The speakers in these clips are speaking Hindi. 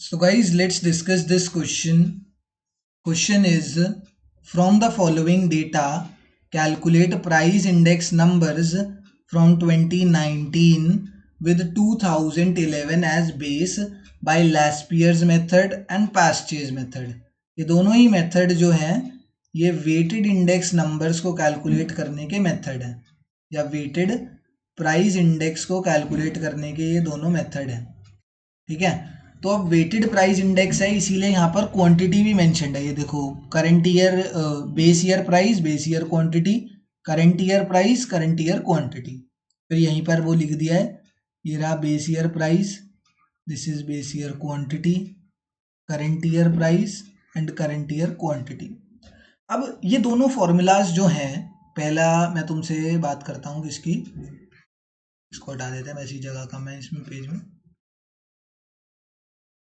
So guys, let's discuss this question. Question is, from the following data, calculate price index numbers from 2019 with 2011 as base by Laspier's method and Pasteur's method. ये दोनों ही मेथड जो हैं ये वेटेड इंडेक्स नंबर्स को कैलकुलेट करने के मेथड हैं, या वेटेड प्राइस इंडेक्स को कैलकुलेट करने के ये दोनों मेथड हैं। ठीक है, तो अब वेटेड प्राइस इंडेक्स है इसीलिए यहाँ पर क्वांटिटी भी मेंशन्ड है। ये देखो, current year base year price, base year quantity, current year price, current year quantity. फिर यहीं पर वो लिख दिया है, ये रहा base year price, this is base year quantity, current year price and current year quantity. अब ये दोनों फॉर्मूलाज जो हैं, पहला मैं तुमसे बात करता हूँ किसकी, इसको हटा देते हैं, वैसी जगह कम है इसमें पेज में।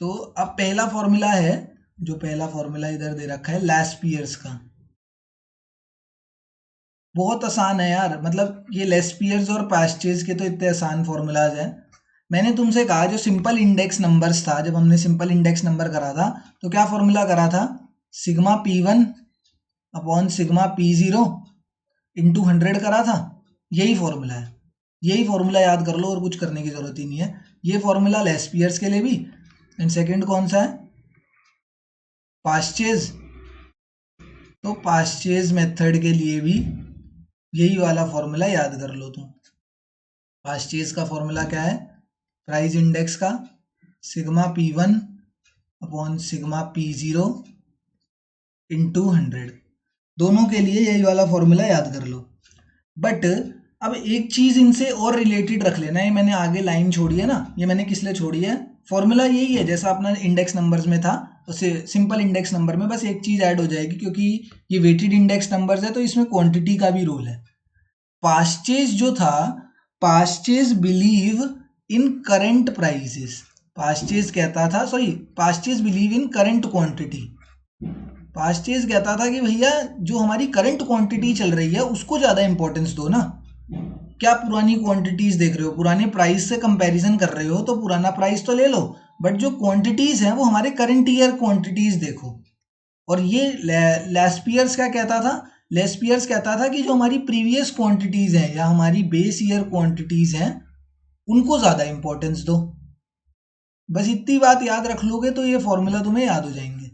तो अब पहला फॉर्मूला है, जो पहला फॉर्मूला इधर दे रखा है लैस्पियर्स का, बहुत आसान है यार। मतलब ये लैस्पियर्स और पास्चेज के तो इतने आसान फॉर्मूलाज हैं। मैंने तुमसे कहा जो सिंपल इंडेक्स नंबर्स था, जब हमने सिंपल इंडेक्स नंबर करा था तो क्या फॉर्मूला करा था, sigma P1 upon sigma P0 into 100 करा था। यही फॉर्मूला है, यही फॉर्मूला याद कर लो और कुछ करने की जरूरत ही नहीं है। ये फॉर्मूला लैस्पियर्स के लिए भी, एंड सेकंड कौन सा है, पास्चेज। तो पास्चेज मेथड के लिए भी यही वाला फॉर्मूला याद कर लो तुम। पास्चेज का फॉर्मूला क्या है, प्राइस इंडेक्स का sigma P1 upon sigma P0 into 100। दोनों के लिए यही वाला फॉर्मूला याद कर लो। बट अब एक चीज इनसे और रिलेटेड रख लेना, ये मैंने आगे लाइन छोड़ी है ना, ये मैंने किस लिए छोड़ी है, फॉर्मूला यही है जैसा अपना इंडेक्स नंबर्स में था, उससे सिंपल इंडेक्स नंबर में बस एक चीज ऐड हो जाएगी, क्योंकि ये वेटेड इंडेक्स नंबर्स है तो इसमें क्वांटिटी का भी रोल है। पास्चेज जो था, Paasche's believe in current prices, Paasche's कहता था, sorry, Paasche's believe in current quantity. Paasche's कहता था कि भैया जो हमारी करंट क्वांटिटी चल रही है उसको ज्यादा इंपॉर्टेंस दो ना। क्या पुरानी क्वांटिटीज देख रहे हो, पुराने प्राइस से कंपैरिजन कर रहे हो तो पुराना प्राइस तो ले लो, बट जो क्वांटिटीज हैं वो हमारे करंट ईयर क्वांटिटीज देखो। और ये लैस्पियर्स क्या कहता था, लेस्पियर्स कहता था कि जो हमारी प्रीवियस क्वांटिटीज हैं या हमारी बेस ईयर क्वांटिटीज हैं उनको ज्यादा इंपॉर्टेंस दो। बस इतनी बात याद रख लोगे तो ये फॉर्मूला तुम्हें याद हो जाएंगे।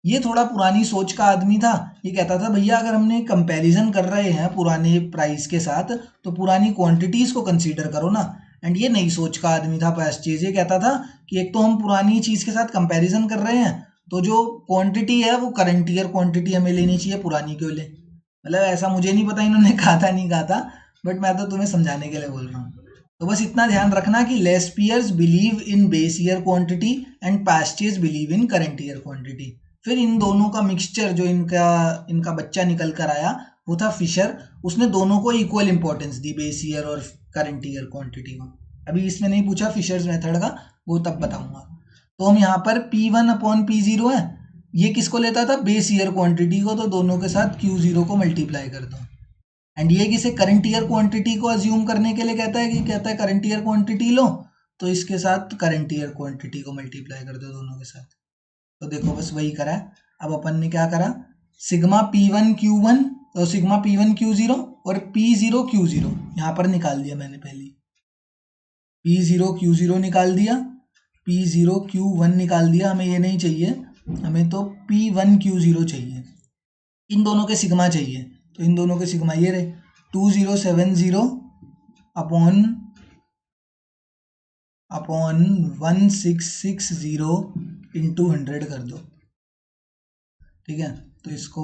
ये थोड़ा पुरानी सोच का आदमी था, ये कहता था भैया अगर हमने कंपैरिजन कर रहे हैं पुराने प्राइस के साथ तो पुरानी क्वांटिटीज को कंसीडर करो ना। एंड ये नई सोच का आदमी था पास्चेज, ये कहता था कि एक तो हम पुरानी चीज के साथ कंपैरिजन कर रहे हैं तो जो क्वांटिटी है वो करंट ईयर क्वांटिटी हमें लेनी चाहिए, पुरानी क्यों ले। मतलब ऐसा मुझे नहीं पता इन्होंने कहा था नहीं कहा था, बट मैं तो तुम्हें समझाने के लिए बोल रहा हूँ। तो बस इतना ध्यान रखना कि Laspeyres believe in base year quantity and Paasche's believe in current year quantity. फिर इन दोनों का मिक्सचर जो इनका इनका बच्चा निकल कर आया वो था फिशर, उसने दोनों को इक्वल इंपॉर्टेंस दी, बेस ईयर और करंट ईयर क्वांटिटी को। अभी इसमें नहीं पूछा फिशर्स मेथड का, वो तब बताऊंगा। तो हम यहाँ पर P1 अपॉन P0 है, ये किसको लेता था, बेस ईयर क्वांटिटी को, तो दोनों के साथ Q0 को मल्टीप्लाई कर दो। एंड ये किसे करंट ईयर क्वांटिटी को अज्यूम करने के लिए कहता है, कि कहता है करंट ईयर क्वांटिटी लो तो इसके साथ करंट ईयर क्वांटिटी को मल्टीप्लाई कर दो दोनों के साथ। तो देखो बस वही करा है। अब अपन ने क्या करा, सिग्मा P1 Q1 तो सिग्मा P1 Q0 और P0 Q0 यहाँ पर निकाल दिया मैंने पहले, P0 Q0 निकाल दिया, P0 Q1 निकाल दिया। हमें ये नहीं चाहिए, हमें तो P1 Q0 चाहिए, इन दोनों के सिग्मा चाहिए। तो इन दोनों के सिग्मा ये रहे 2070 अपॉन 1660 इंटू 100 कर दो। ठीक है, तो इसको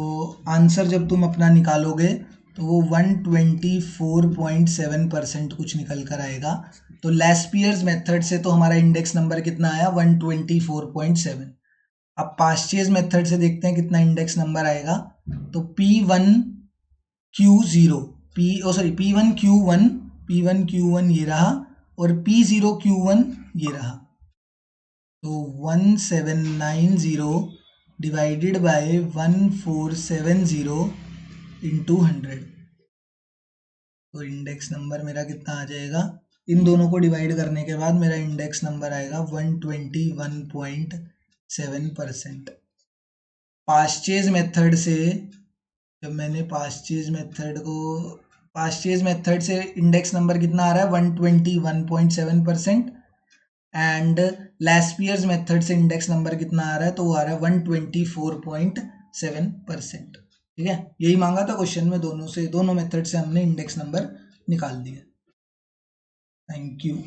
आंसर जब तुम अपना निकालोगे तो वो 124.7% कुछ निकल कर आएगा। तो लैस्पियर्स मेथड से तो हमारा इंडेक्स नंबर कितना आया, 124.7। अब पास्चेज मेथड से देखते हैं कितना इंडेक्स नंबर आएगा। तो P1 Q0 P1 Q1 ये रहा और P0 Q1 ये रहा। तो 1790 डिवाइडेड बाय 1470 इंटू 100, तो इंडेक्स नंबर मेरा कितना आ जाएगा, इन दोनों को डिवाइड करने के बाद मेरा इंडेक्स नंबर आएगा 121.7। 7%। पास्चेज मेथड से, जब मैंने पास्चेज मेथड से इंडेक्स नंबर कितना आ रहा है 121.7%, एंड लैस्पियर्स मेथड से इंडेक्स नंबर कितना आ रहा है, तो वो आ रहा है 124.7%। ठीक है, यही मांगा था क्वेश्चन में, दोनों मेथड से हमने इंडेक्स नंबर निकाल दिया। Thank you.